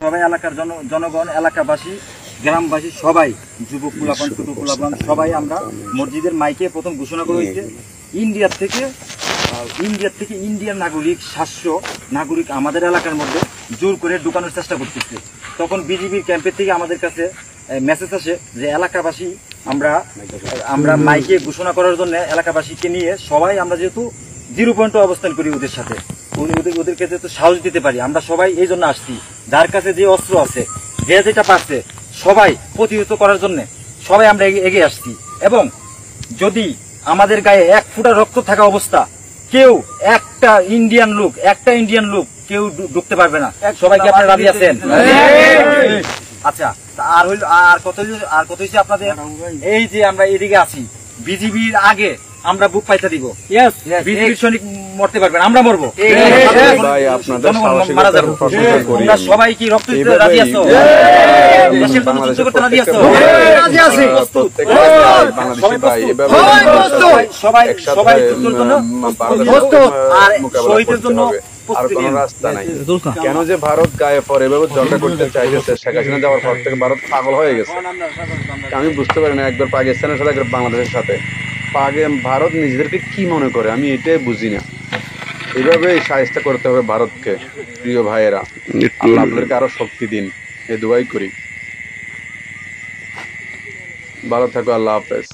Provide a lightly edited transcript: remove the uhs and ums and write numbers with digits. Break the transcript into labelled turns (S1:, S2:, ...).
S1: সবাই এলাকার জনগণ, এলাকাবাসী, গ্রামবাসী সবাই, যুবক কুলাপান, ছোট কুলাপান সবাই আমরা মসজিদের মাইকে প্রথম ঘোষণা করা হয়েছে ইন্ডিয়ার থেকে ইন্ডিয়ান নাগরিক 700 নাগরিক আমাদের এলাকার মধ্যে জোর করে ঢুকানোর চেষ্টা করতেছে। তখন বিজিবির ক্যাম্পের থেকে আমাদের কাছে মেসেজ আসে যে এলাকাবাসী আমরা মাইকে ঘোষণা করার জন্য এলাকাবাসীকে নিয়ে সবাই আমরা যেহেতু 0 পয়েন্টে অবস্থান করি ওদের সাথে, ওদেরকে যেহেতু সাহস দিতে পারি, আমরা সবাই এই জন্য আসছি। যার কাছে যে অস্ত্র আছে, যে যেটা পাচ্ছে সবাই প্রতিহত করার জন্য সবাই আমরা এগিয়ে আসছি। এবং যদি আমাদের গায়ে 1 ফোঁটা রক্ত থাকা অবস্থা কেউ একটা ইন্ডিয়ান লোক কেউ ঢুকতে পারবে না। সবাইকে আপনারা রাজি আছেন? আচ্ছা, আর কত হয়েছে আপনাদের? এই যে আমরা এদিকে আছি, বিজিবির আগে আমরা বুক পাইতে দিব। বিজিবির সৈনিক মরতে পারবেন, আমরা মরবো। তোমরা সবাই কি রক্ত দিতে রাজি আছো? দেশের জন্য যুদ্ধ করতে রাজি আছো? সবাই যুদ্ধের জন্য আর শহীদের জন্য
S2: আর কোন রাস্তা নাই। কেন যে ভারত গায়ে পরে এভাবে ঝগড়া করতে চাইতেছে, শেখ হাসিনা যাওয়ার পর থেকে ভারত পাগল হয়ে গেছে। আমি বুঝতে পারি না, একবার পাকিস্তানের সাথে একবার বাংলাদেশের সাথে ভারত নিজেদেরকে কি মনে করে, আমি এটাই বুঝি না। এইভাবে সাহায্য করতে হবে ভারতকে। প্রিয় ভাইয়েরা, আল্লাহ আপনাদেরকে আরো শক্তি দিন, এ দোয়াই করি। ভালো থাকো, আল্লাহ হাফেজ।